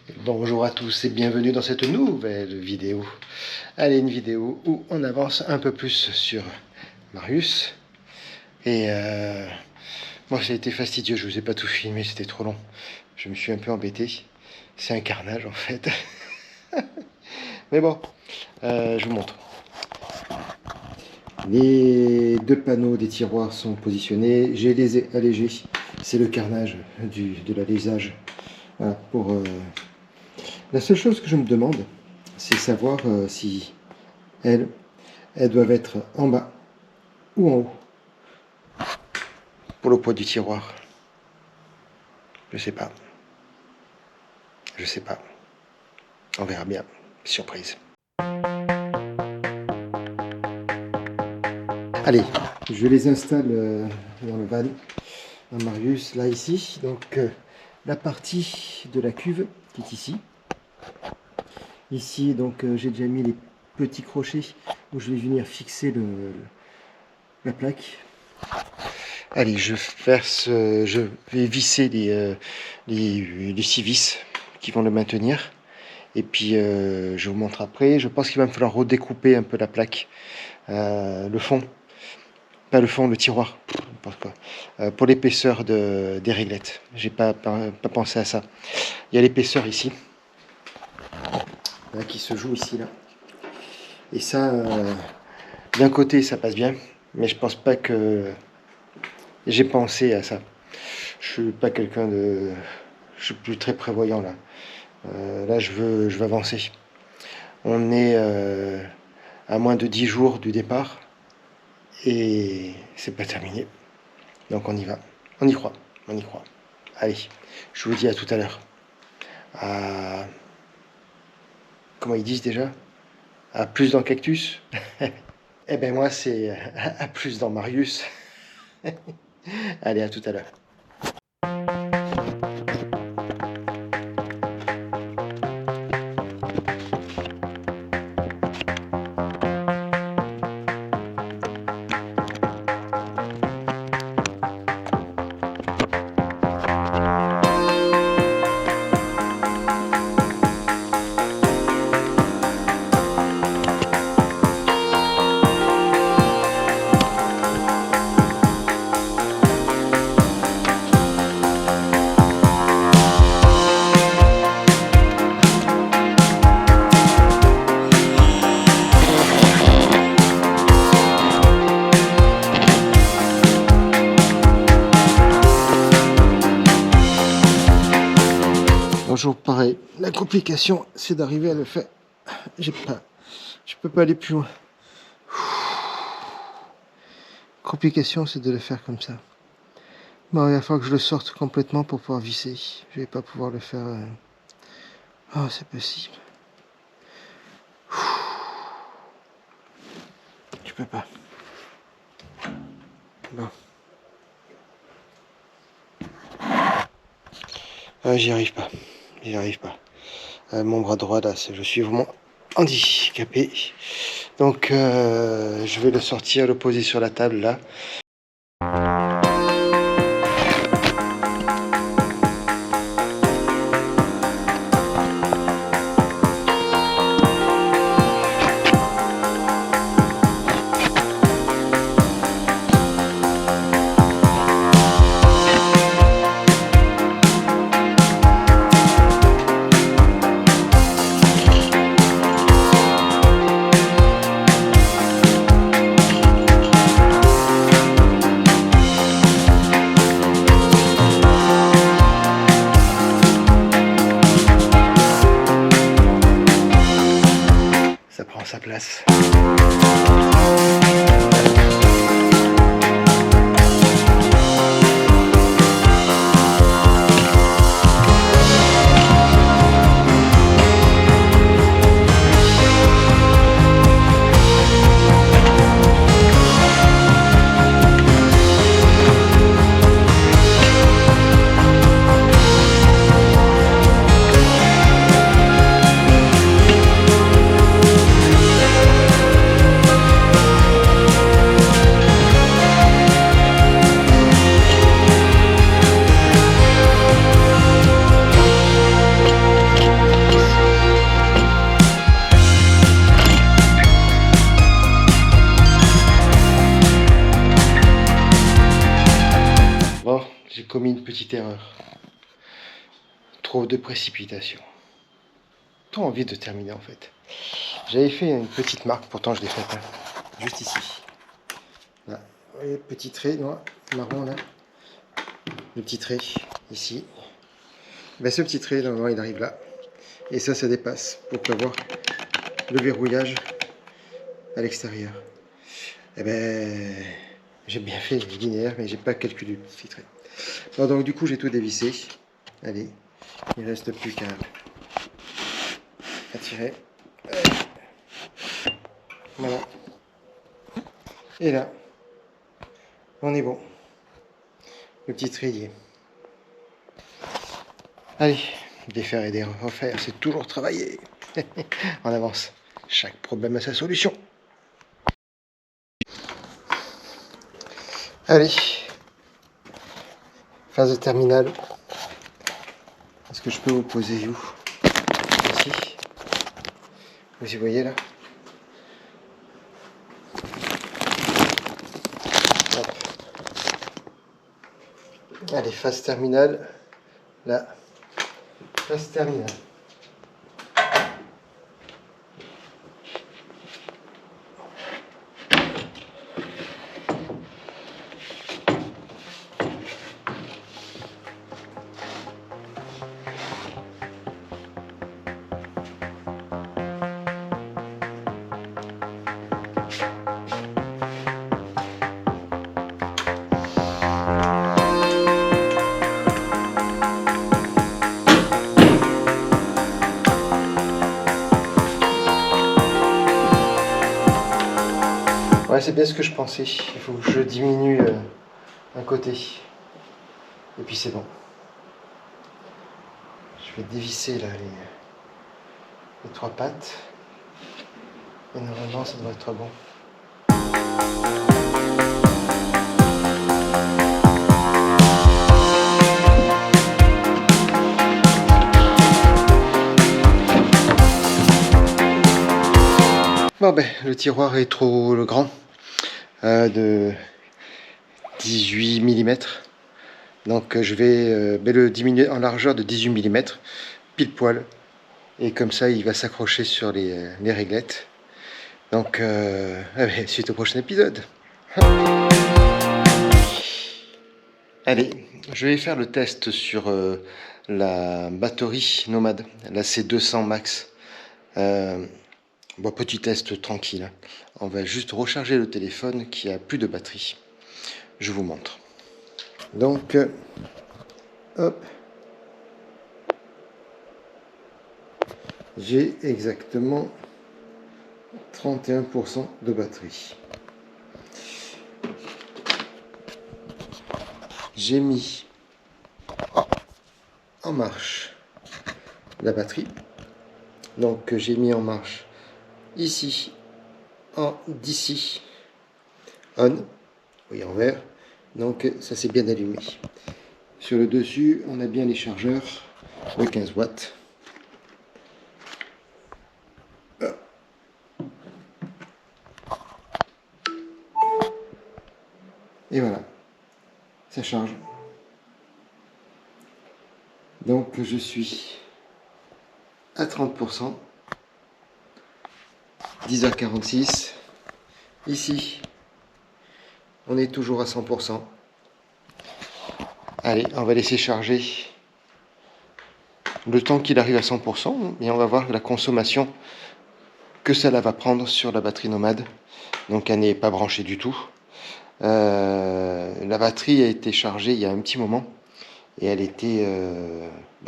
Bonjour à tous et bienvenue dans cette nouvelle vidéo. Allez, une vidéo où on avance un peu plus sur Marius. Et moi, ça a été fastidieux, je vous ai pas tout filmé, c'était trop long. Je me suis un peu embêté. C'est un carnage en fait. Mais bon, je vous montre. Les deux panneaux des tiroirs sont positionnés. J'ai les ai allégés. C'est le carnage de l'alésage. Voilà, La seule chose que je me demande, c'est savoir si elles doivent être en bas ou en haut pour le poids du tiroir. Je sais pas. Je sais pas. On verra bien. Surprise. Allez, je les installe dans le van, dans Marius, là ici. Donc la partie de la cuve qui est ici. Ici, donc j'ai déjà mis les petits crochets où je vais venir fixer la plaque. Allez, je vais visser les 6 vis qui vont le maintenir. Et puis je vous montre après. Je pense qu'il va me falloir redécouper un peu la plaque, le fond. Pas le fond, le tiroir, pour l'épaisseur des réglettes. J'ai pas pensé à ça. Il y a l'épaisseur ici, là, qui se joue ici, là. Et ça, d'un côté, ça passe bien, mais je pense pas que j'ai pensé à ça. Je suis pas quelqu'un de... Je suis plus très prévoyant, là. Là, je veux avancer. On est à moins de 10 jours du départ. Et c'est pas terminé. Donc on y va. On y croit. On y croit. Allez, je vous dis à tout à l'heure. Comment ils disent déjà? À plus dans Cactus. Eh ben moi c'est à plus dans Marius. Allez, à tout à l'heure. Toujours pareil, la complication c'est d'arriver à le faire. Je peux pas aller plus loin. Complication c'est de le faire comme ça. Bon, il va falloir que je le sorte complètement pour pouvoir visser. Je vais pas pouvoir le faire. Oh, c'est possible. Je peux pas. Bon. J'y arrive pas. J'y arrive pas. Mon bras droit là, je suis vraiment handicapé. Donc je vais le sortir, le poser sur la table là. Ça prend sa place. petite erreur. Trop de précipitation. Trop envie de terminer en fait. J'avais fait une petite marque, pourtant je l'ai faite, hein, juste ici. Là, vous voyez, petit trait noir, marron là. Le petit trait ici. Ben, ce petit trait, normalement, il arrive là. Et ça dépasse pour prévoir le verrouillage à l'extérieur. Et ben, j'ai bien fait linéaire, mais j'ai pas calculé le petit trait. Bon, donc du coup, j'ai tout dévissé. Allez, il reste plus qu'à tirer. Voilà. Et là, on est bon. Le petit trait y est. Allez, défaire et refaire, c'est toujours travailler. On avance. Chaque problème a sa solution. Allez. Phase de terminale. Est-ce que je peux vous poser où? Ici. Vous y voyez là? Hop. Allez, phase terminale. Là. Phase terminale. Ouais, c'est bien ce que je pensais. Il faut que je diminue un côté. Et puis c'est bon. Je vais dévisser là les trois pattes. Et normalement, ça devrait être bon. Bon ben, le tiroir est trop grand. De 18 mm. Donc je vais le diminuer en largeur de 18 mm, pile poil. Et comme ça, il va s'accrocher sur les réglettes. Donc, suite au prochain épisode. Allez, je vais faire le test sur la batterie Nomad, la C200 Max. Bon, petit test tranquille. On va juste recharger le téléphone qui a plus de batterie. Je vous montre. Donc, hop. J'ai exactement 31% de batterie. J'ai mis en marche la batterie. Donc j'ai mis en marche ici, d'ici, on, oui en vert. Donc ça c'est bien allumé. Sur le dessus, on a bien les chargeurs de 15 watts. Et voilà, ça charge. Donc je suis à 30%, 10h46. Ici, on est toujours à 100%. Allez, on va laisser charger le temps qu'il arrive à 100%, et on va voir la consommation que ça va prendre sur la batterie Nomad. Donc elle n'est pas branchée du tout. La batterie a été chargée il y a un petit moment et elle était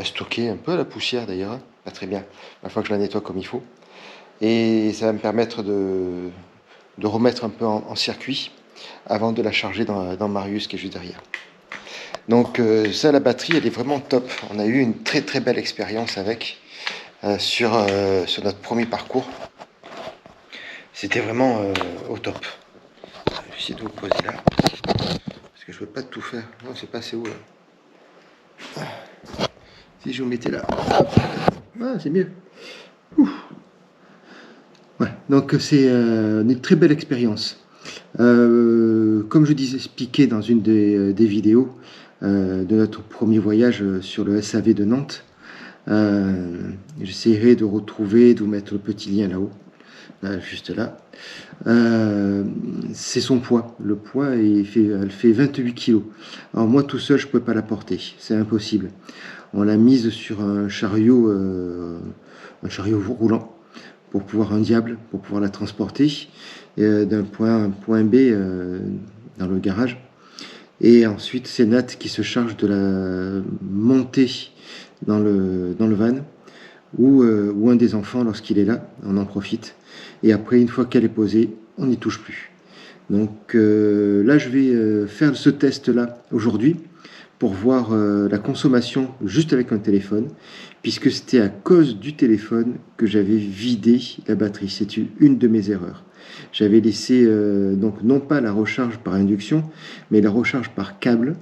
stockée un peu à la poussière d'ailleurs, pas très bien, la fois que je la nettoie comme il faut. Et ça va me permettre de remettre un peu en circuit avant de la charger dans Marius qui est juste derrière. Donc ça, la batterie, elle est vraiment top. On a eu une très très belle expérience avec sur notre premier parcours. C'était vraiment au top. Je vais essayer de vous poser là. Parce que je ne peux pas tout faire. Non, c'est pas assez haut là. Si je vous mettais là. Ah, c'est mieux. Ouf. Ouais, donc c'est une très belle expérience. Comme je disais, expliqué dans une des vidéos, de notre premier voyage sur le SAV de Nantes. J'essaierai de retrouver, de vous mettre le petit lien là-haut, là, juste là. C'est son poids. Le poids, elle fait 28 kg. Alors moi, tout seul, je ne peux pas la porter. C'est impossible. On l'a mise sur un chariot roulant pour pouvoir un diable, pour pouvoir la transporter d'un point A à un point B dans le garage. Et ensuite, c'est Nat qui se charge de la monter dans le van, ou un des enfants, lorsqu'il est là, on en profite. Et après, une fois qu'elle est posée, on n'y touche plus. Donc là, je vais faire ce test-là aujourd'hui pour voir la consommation juste avec un téléphone, puisque c'était à cause du téléphone que j'avais vidé la batterie. C'est une de mes erreurs. J'avais laissé donc non pas la recharge par induction, mais la recharge par câble.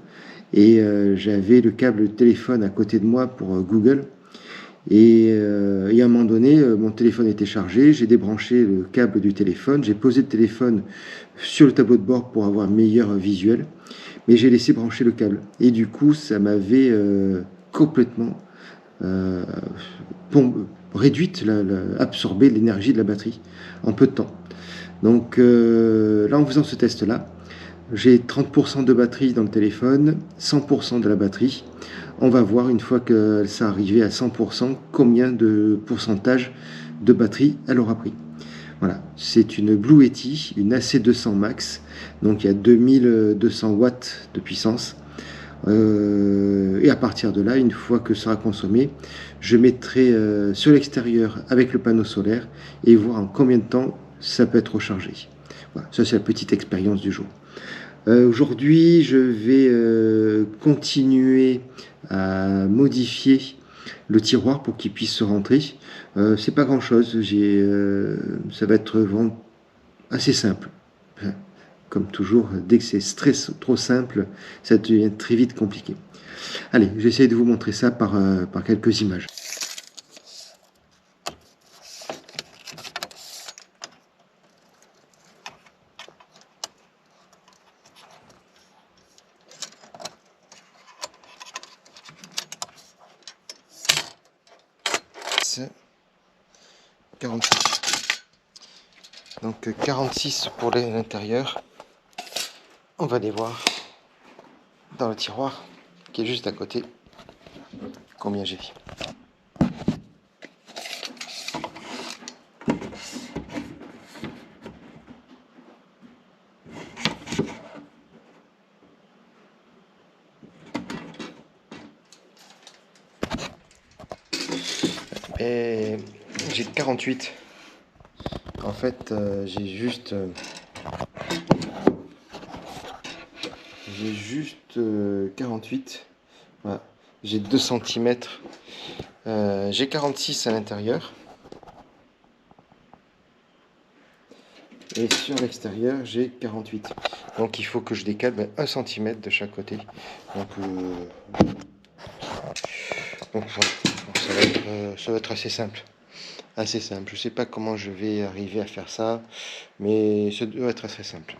Et j'avais le câble téléphone à côté de moi pour Google. Et à un moment donné, mon téléphone était chargé, j'ai débranché le câble du téléphone, j'ai posé le téléphone sur le tableau de bord pour avoir un meilleur visuel, mais j'ai laissé brancher le câble. Et du coup, ça m'avait complètement réduite, absorbé l'énergie de la batterie en peu de temps. Donc là, en faisant ce test-là, j'ai 30% de batterie dans le téléphone, 100% de la batterie. On va voir, une fois que ça arrivé à 100%, combien de pourcentage de batterie elle aura pris. Voilà, c'est une Blue Yeti, une AC200 Max, donc il y a 2200 watts de puissance. Et à partir de là, une fois que ça sera consommé, je mettrai sur l'extérieur avec le panneau solaire et voir en combien de temps ça peut être rechargé. Voilà, ça c'est la petite expérience du jour. Aujourd'hui, je vais continuer à modifier le tiroir pour qu'il puisse se rentrer. C'est pas grand chose, ça va être vraiment assez simple. Comme toujours, dès que c'est trop simple, ça devient très vite compliqué. Allez, j'essaie de vous montrer ça par quelques images. C'est 46. Donc 46 pour l'intérieur. On va aller voir dans le tiroir qui est juste à côté combien j'ai. Et j'ai 48. En fait, j'ai juste 48. Voilà. J'ai 2 cm. J'ai 46 à l'intérieur. Et sur l'extérieur, j'ai 48. Donc il faut que je décale 1 cm de chaque côté. Donc voilà. Ça va être assez simple. Assez simple. Je sais pas comment je vais arriver à faire ça, mais ça doit être très simple.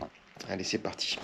Allez, c'est parti.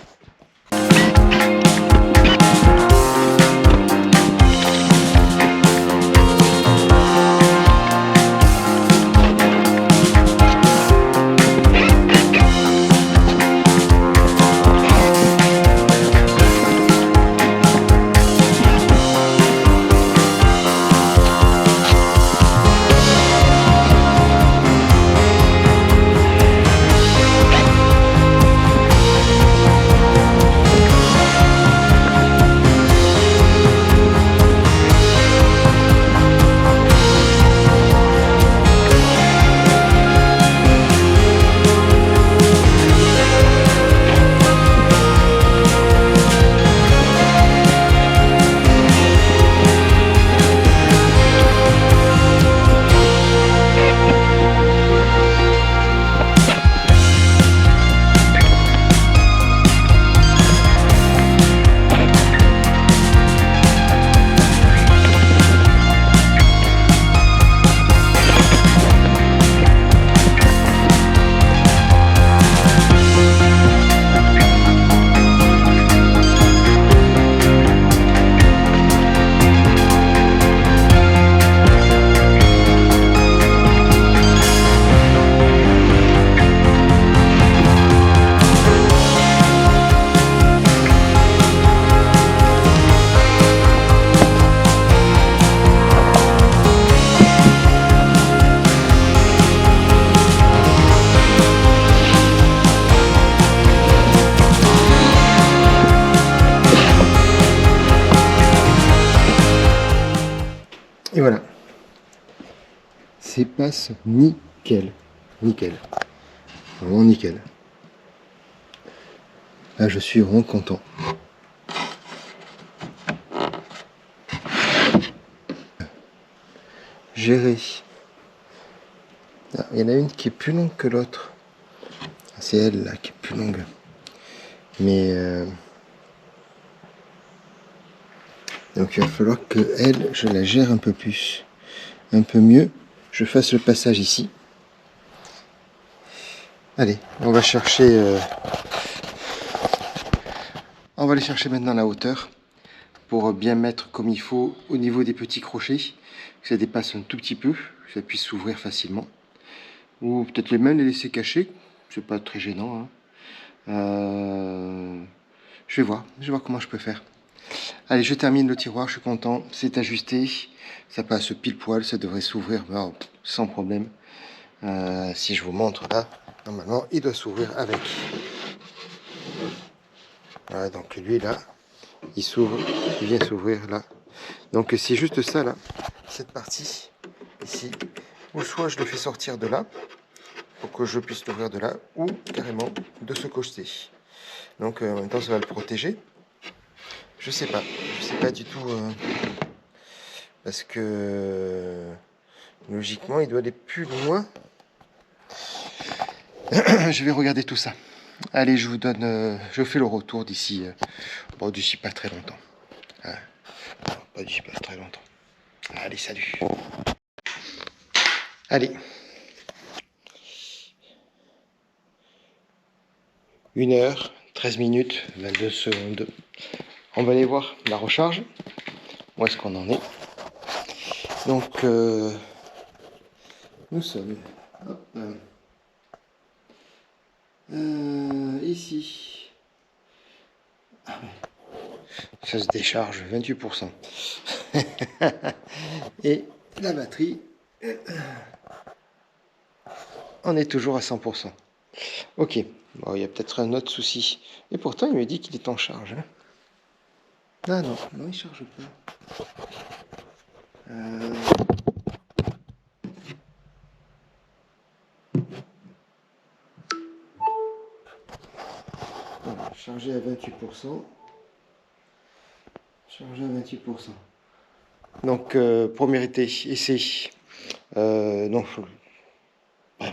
c'est passe nickel. Nickel. Vraiment nickel. Là, je suis vraiment content. Gérer. Ah, il y en a une qui est plus longue que l'autre. C'est elle là qui est plus longue. Mais donc il va falloir que elle, je la gère un peu plus, un peu mieux. Je fasse le passage ici. Allez, on va chercher. On va aller chercher maintenant la hauteur pour bien mettre comme il faut au niveau des petits crochets, que ça dépasse un tout petit peu, que ça puisse s'ouvrir facilement. Ou peut-être même les laisser cacher, c'est pas très gênant. Je vais voir comment je peux faire. Allez, je termine le tiroir, je suis content, c'est ajusté, ça passe pile poil, ça devrait s'ouvrir sans problème. Si je vous montre là, normalement il doit s'ouvrir avec. Voilà, donc lui là, il s'ouvre, il vient s'ouvrir là. Donc c'est juste ça là, cette partie ici, ou soit je le fais sortir de là, pour que je puisse l'ouvrir de là, ou carrément de ce côté. Donc en même temps ça va le protéger. Je sais pas du tout, parce que logiquement il doit aller plus loin. Je vais regarder tout ça. Allez, je vous donne, je fais le retour d'ici, bon, d'ici pas très longtemps. Non, pas d'ici pas très longtemps. Allez, salut. Allez. 1h, 13 minutes, 22 secondes. On va aller voir la recharge. Où est-ce qu'on en est? Donc, nous sommes hop, ici. Ça se décharge 28%. Et la batterie, on est toujours à 100%. Ok, bon, il y a peut-être un autre souci. Et pourtant, il me dit qu'il est en charge. Hein. Ah non, il ne charge pas. Voilà, chargé à 28%. Chargé à 28%. Donc, premier essai. Non,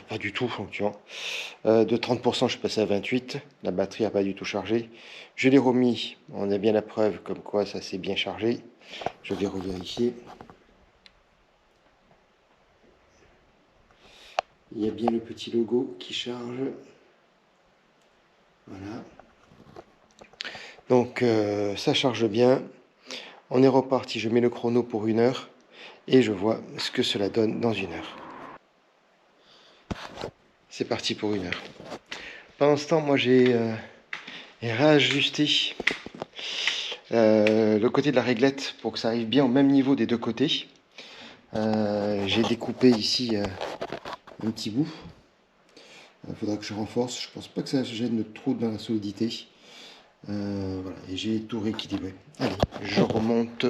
pas du tout fonctionnant. De 30%, je suis passé à 28%. La batterie n'a pas du tout chargé. Je l'ai remis. On a bien la preuve comme quoi ça s'est bien chargé. Je vais revérifier. Il y a bien le petit logo qui charge. Voilà. Donc ça charge bien. On est reparti. Je mets le chrono pour 1 heure. Et je vois ce que cela donne dans 1 heure. C'est parti pour 1 heure. Pendant ce temps, moi j'ai réajusté le côté de la réglette pour que ça arrive bien au même niveau des deux côtés. J'ai découpé ici un petit bout. Il faudra que je renforce. Je pense pas que ça gêne trop dans la solidité. Voilà, et j'ai tout rééquilibré. Allez, je remonte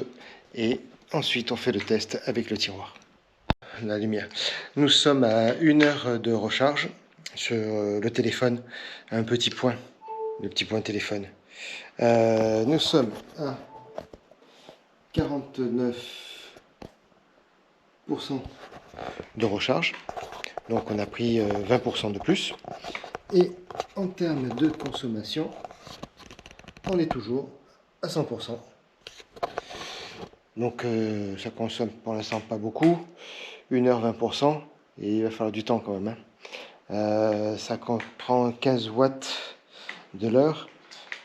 et ensuite on fait le test avec le tiroir. La lumière. Nous sommes à 1 heure de recharge sur le téléphone, un petit point, le petit point téléphone. Nous sommes à 49% de recharge, donc on a pris 20% de plus. Et en termes de consommation, on est toujours à 100%. Donc ça consomme pour l'instant pas beaucoup, 1h20%, et il va falloir du temps quand même. Hein. Ça prend 15 watts de l'heure,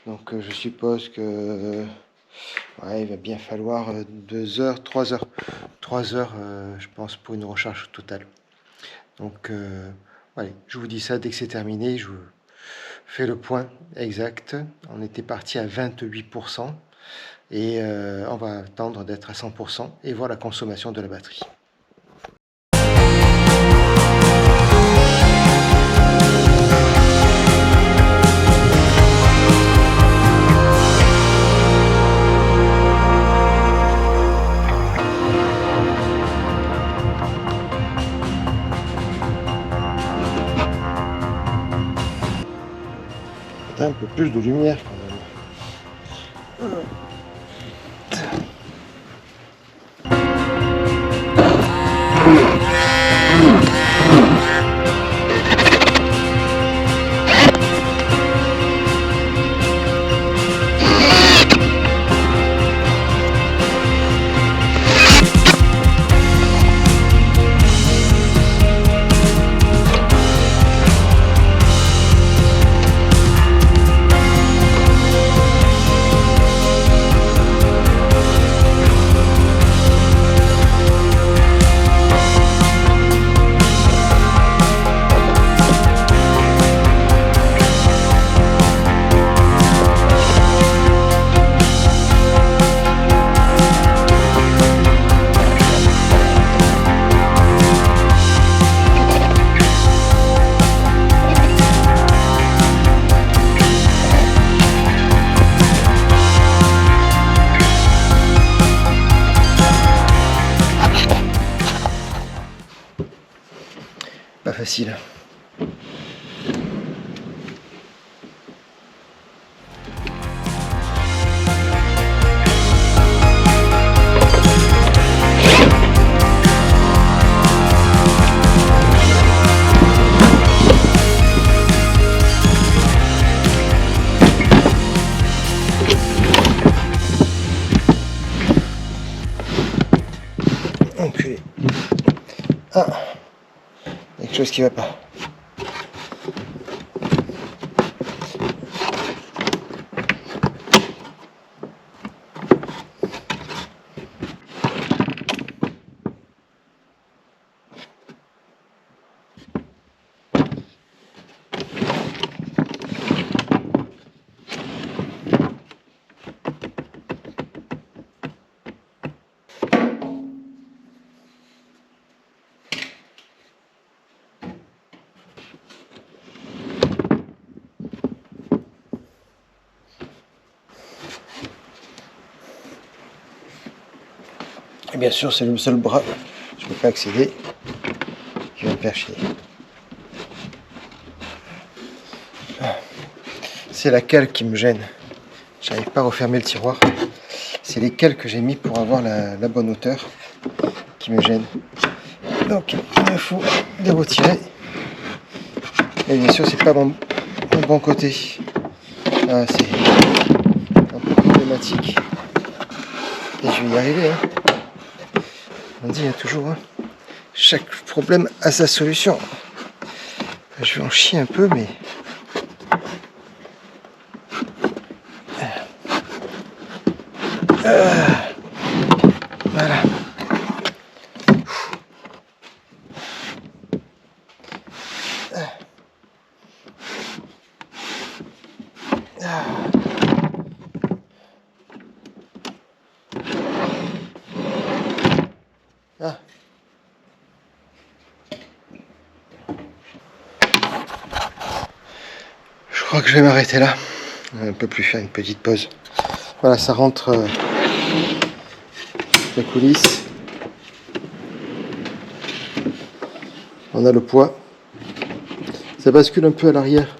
donc je suppose que ouais, il va bien falloir 2 heures, 3 heures. 3 heures, je pense, pour une recharge totale. Donc, allez, je vous dis ça dès que c'est terminé. Je vous fais le point exact. On était parti à 28% et on va attendre d'être à 100% et voir la consommation de la batterie. un peu plus de lumière quand même. Pas facile. Enculé. Ah, il y a quelque chose qui va pas. Et bien sûr, c'est le seul bras, je ne peux pas accéder, qui va me faire chier. C'est la cale qui me gêne. J'arrive pas à refermer le tiroir. C'est les cales que j'ai mis pour avoir la bonne hauteur qui me gênent. Donc, il me faut les retirer. Et bien sûr, c'est pas mon bon côté. Ah, c'est un peu problématique. Et je vais y arriver. Hein. On dit, il y a toujours chaque problème a sa solution. Je vais en chier un peu, mais voilà. Ah. Je crois que je vais m'arrêter là. On ne peut plus faire une petite pause. Voilà, ça rentre la coulisse. On a le poids. Ça bascule un peu à l'arrière.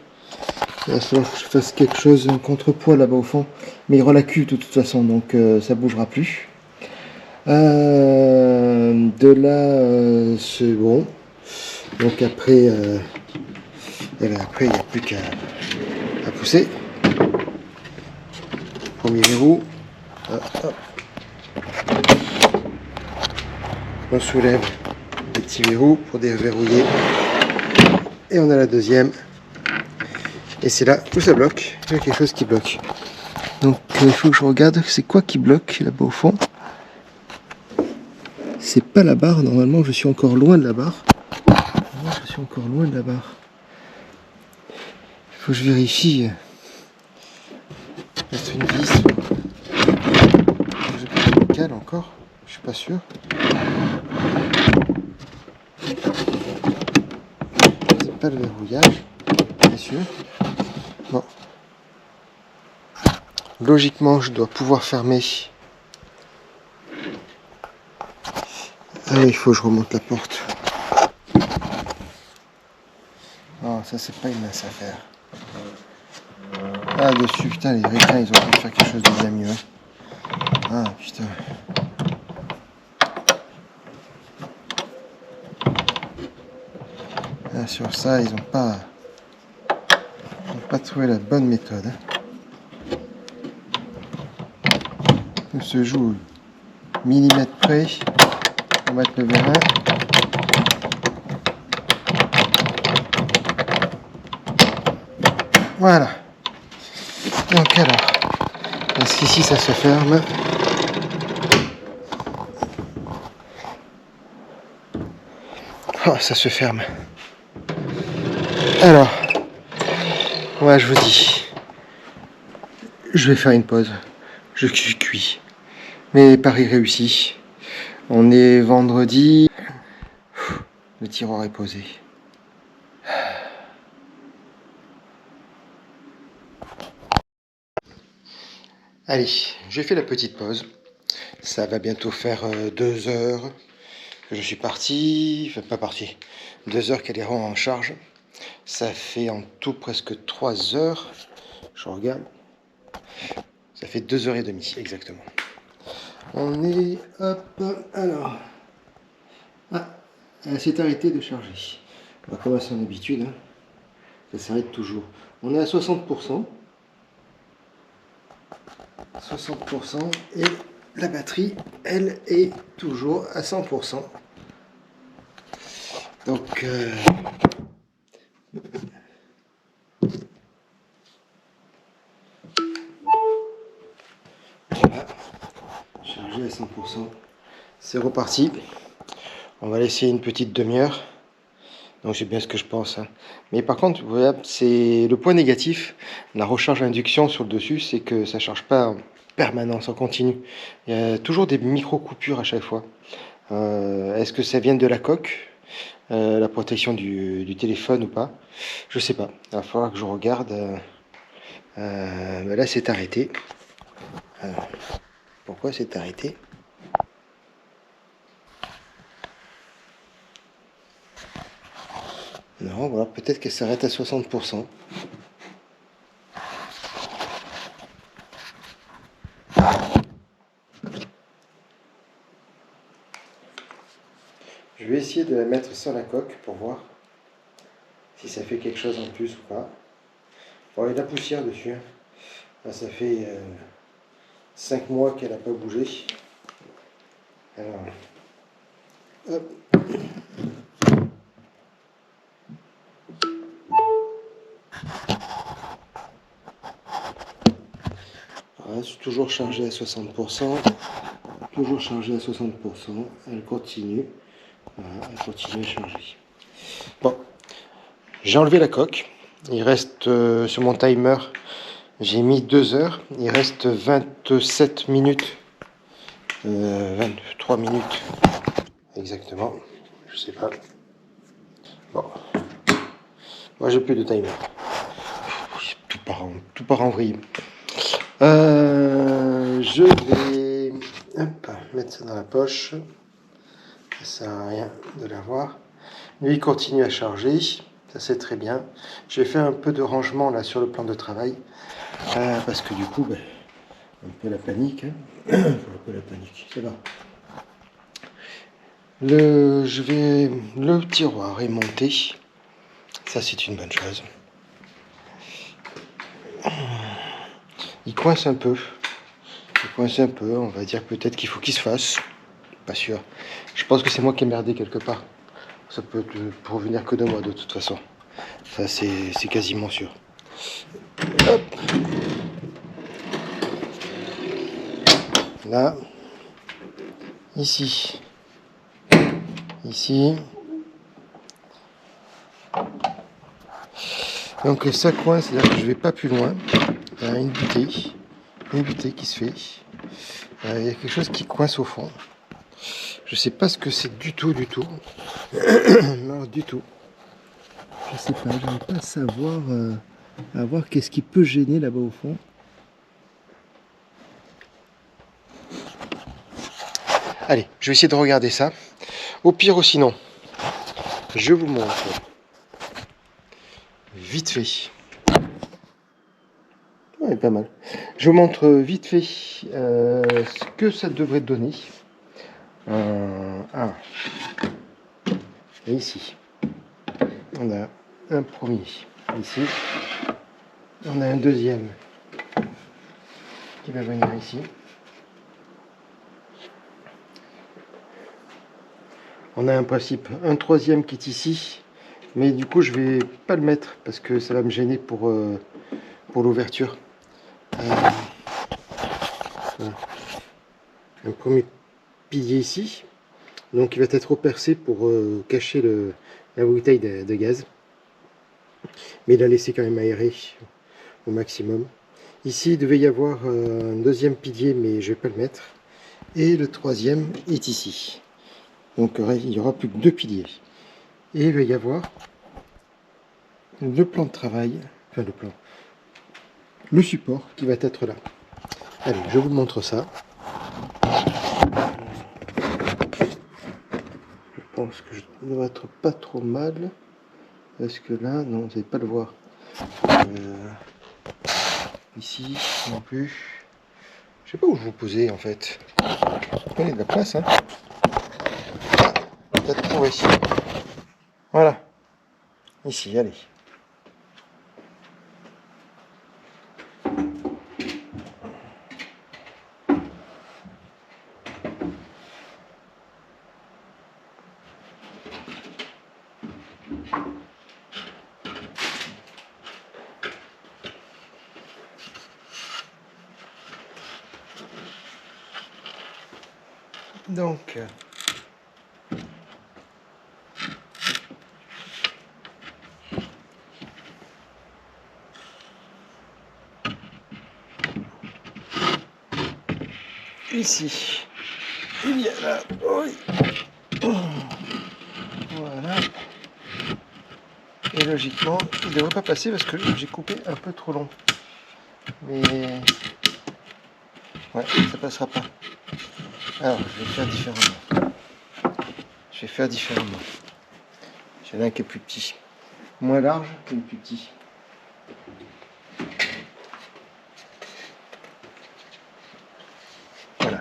Il va falloir que je fasse quelque chose, un contrepoids là-bas au fond. Mais il y aura la cuve de toute façon, donc ça bougera plus. De là, c'est bon. Donc après, il n'y a plus qu'à pousser. Premier verrou. Hop. On soulève les petits verrous pour déverrouiller. Et on a la deuxième. Et c'est là où ça bloque. Il y a quelque chose qui bloque. Donc il faut que je regarde c'est quoi qui bloque là-bas au fond. C'est pas la barre, normalement je suis encore loin de la barre. Il faut que je vérifie. Peut-être une vis. J'ai pas de cale encore, je suis pas sûr. C'est pas le verrouillage, bien sûr. Bon. Logiquement, je dois pouvoir fermer. Ah oui, il faut que je remonte la porte. Non, ça c'est pas une mince affaire. Là-dessus, putain, les requins, ils ont pu faire quelque chose de bien mieux. Ah, putain. Là, sur ça, ils n'ont pas trouvé la bonne méthode. Tout se joue au millimètre près pour mettre le vérin. Voilà. Donc alors, est-ce qu'ici ça se ferme? Oh, ça se ferme. Alors, ouais, je vous dis, je vais faire une pause. Je cuis. Mais pari réussi. On est vendredi. Le tiroir est posé. Allez, j'ai fait la petite pause. Ça va bientôt faire 2 heures que je suis parti. Enfin, pas parti. 2 heures qu'elle est en charge. Ça fait en tout presque 3 heures. Je regarde. Ça fait 2h30 exactement. On est... Hop, alors... Ah, elle s'est arrêtée de charger. On va commencer en habitude. Hein. Ça s'arrête toujours. On est à 60%. 60% et la batterie, elle, est toujours à 100%. Donc... Voilà. Chargé à 100%. C'est reparti. On va laisser une petite demi-heure. Donc c'est bien ce que je pense. Hein. Mais par contre, voilà, c'est le point négatif. La recharge induction sur le dessus, c'est que ça ne charge pas en permanence, en continu. Il y a toujours des micro-coupures à chaque fois. Est-ce que ça vient de la coque, la protection du téléphone ou pas? Je sais pas. Il va falloir que je regarde. Mais là, c'est arrêté. Pourquoi c'est arrêté? Non, voilà, peut-être qu'elle s'arrête à 60%. Je vais essayer de la mettre sans la coque pour voir si ça fait quelque chose en plus ou pas. Bon, il y a de la poussière dessus. Là, ça fait 5 mois qu'elle n'a pas bougé. Alors, hop. Voilà, c'est toujours chargé à 60%. Toujours chargé à 60%. Elle continue. Voilà, elle continue à charger. Bon, j'ai enlevé la coque. Il reste sur mon timer, j'ai mis 2 heures. Il reste 27 minutes. 23 minutes. Exactement. Je sais pas. Bon. Moi, j'ai plus de timer. Tout part en vrille. Je vais mettre ça dans la poche. Ça sert à rien de l'avoir. Lui, il continue à charger. Ça, c'est très bien. Je vais faire un peu de rangement là sur le plan de travail. Parce que du coup, un peu la panique. Hein. Un peu la panique. Ça va. Le tiroir est monté. Ça, c'est une bonne chose. Il coince un peu. On va dire peut-être qu'il faut qu'il se fasse. Pas sûr. Je pense que c'est moi qui ai merdé quelque part. Ça peut provenir que de moi de toute façon. Ça, c'est quasiment sûr. Hop. Là. Ici. Donc ça coince, c'est-à-dire que je vais pas plus loin. Il y a une butée qui se fait. Il y a quelque chose qui coince au fond. Je sais pas ce que c'est du tout. Non, du tout. Je sais pas, je n'arrive pas à voir qu'est-ce qui peut gêner là-bas au fond. Allez, je vais essayer de regarder ça. Au pire ou sinon, je vous montre vite fait. est pas mal. Je vous montre vite fait ce que ça devrait donner. Et ici, on a un premier. Ici, on a un deuxième qui va venir ici. On a un principe, un troisième qui est ici, mais du coup je vais pas le mettre parce que ça va me gêner pour l'ouverture. Voilà. Un premier pilier ici, donc il va être repercé pour cacher la bouteille de gaz, mais il a laissé quand même aérer au maximum. Ici il devait y avoir un deuxième pilier, mais je vais pas le mettre, et le troisième est ici. Donc il n'y aura plus que 2 piliers. Et il va y avoir le plan de travail, enfin le support qui va être là. Allez, je vous montre ça. Je pense que je ne devrais être pas trop mal. Parce que là, non, vous n'allez pas le voir. Ici, non plus. Je sais pas où je vous posez en fait. Il y a de la place, hein. Peut-être trouver ici. Voilà. Ici, allez. Donc, ici, il y a là, oui. Voilà. Et logiquement, il ne devrait pas passer parce que j'ai coupé un peu trop long. Mais ouais, ça passera pas. Alors, je vais faire différemment. J'ai l'un qui est plus petit. Moins large que le plus petit. Voilà.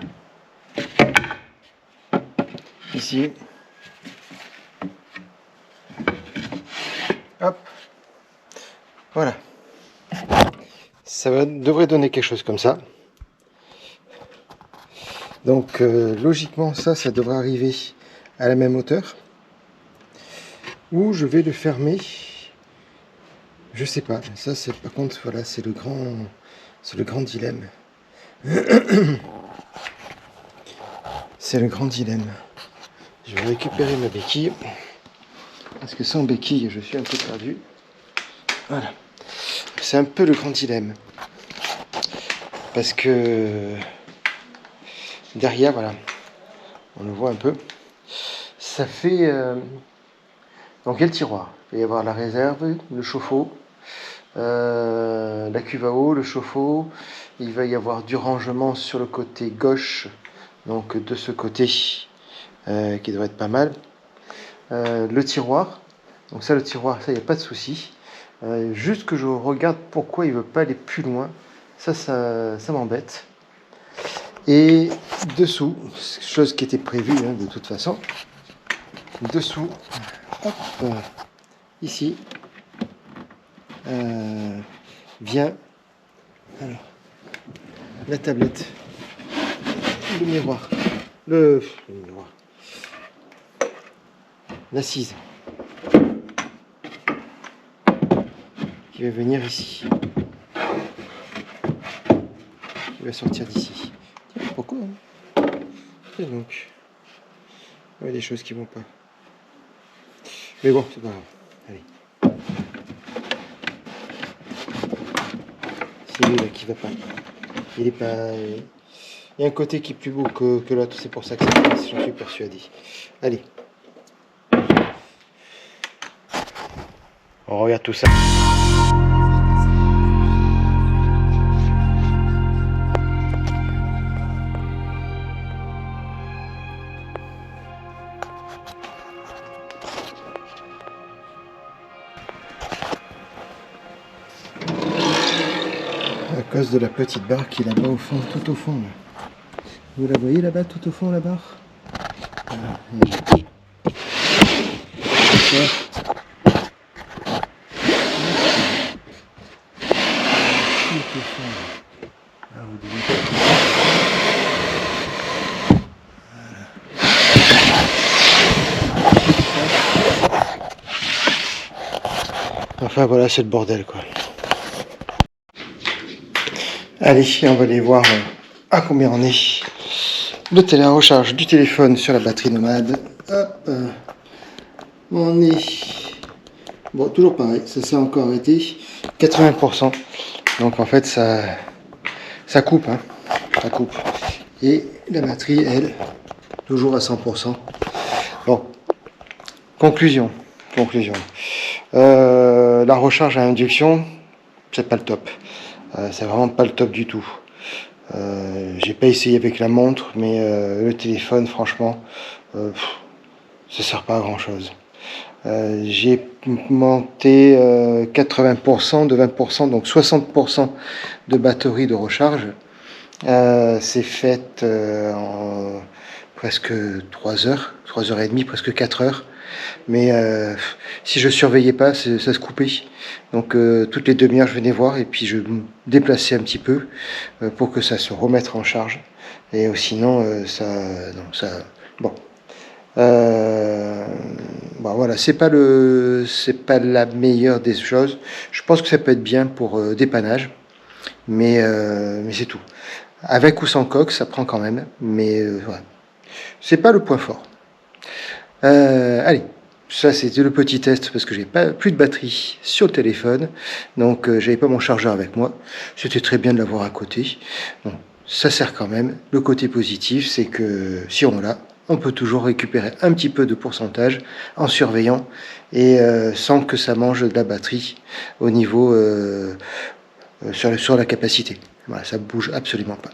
Ici. Hop. Voilà. Ça devrait donner quelque chose comme ça. Donc logiquement ça devrait arriver à la même hauteur. Ou je vais le fermer. Je sais pas. Ça c'est par contre voilà, c'est le grand dilemme. C'est le grand dilemme. Je vais récupérer ma béquille. Parce que sans béquille, je suis un peu perdu. Voilà. C'est un peu le grand dilemme. Parce que derrière, voilà, on le voit un peu. Ça fait... donc il y a le tiroir. Il va y avoir la réserve, le chauffe-eau, la cuve à eau, le chauffe-eau. Il va y avoir du rangement sur le côté gauche, donc de ce côté, qui devrait être pas mal. Le tiroir. Donc ça, le tiroir, ça, il n'y a pas de souci. Juste que je regarde pourquoi il ne veut pas aller plus loin. Ça m'embête. Et dessous, chose qui était prévue hein, de toute façon. Dessous, hop, ici, vient alors, la tablette, le miroir, l'assise qui va venir ici, qui va sortir d'ici. Pourquoi hein? Et donc, il y a des choses qui vont pas. Mais bon, c'est pas grave. Allez. C'est lui là qui va pas. Il est pas. Il y a un côté qui est plus beau que l'autre, c'est pour ça que ça passe, j'en suis persuadé. Allez. On regarde tout ça. À cause de la petite barre qui est là-bas au fond, tout au fond. Là. Vous la voyez là-bas, tout au fond, la barre? Voilà. Tout au fond. Ah, vous devez... Enfin voilà, c'est le bordel quoi. Allez, on va aller voir à combien on est. La recharge du téléphone sur la batterie nomade. Hop, on est... Bon, toujours pareil, ça s'est encore arrêté. 80%. Donc en fait, ça coupe, hein. Ça coupe. Et la batterie, elle, toujours à 100%. Bon, conclusion. La recharge à induction, c'est pas le top. C'est vraiment pas le top du tout. J'ai pas essayé avec la montre, mais le téléphone, franchement, ça sert pas à grand chose. J'ai monté 80% de 20%, donc 60% de batterie de recharge. C'est fait en presque 3 heures, 3 heures et demie, presque 4 heures. Mais si je surveillais pas, ça se coupait. Donc toutes les demi-heures, je venais voir et puis je me déplaçais un petit peu pour que ça se remette en charge. Et sinon, bon. Bon, voilà, c'est pas la meilleure des choses. Je pense que ça peut être bien pour dépannage, mais c'est tout. Avec ou sans coque, ça prend quand même, mais voilà. C'est pas le point fort. Allez. Ça c'était le petit test parce que j'ai plus de batterie sur le téléphone, donc j'avais pas mon chargeur avec moi. C'était très bien de l'avoir à côté. Bon, ça sert quand même. Le côté positif, c'est que si on l'a, on peut toujours récupérer un petit peu de pourcentage en surveillant et sans que ça mange de la batterie au niveau sur la capacité. Voilà, ça bouge absolument pas.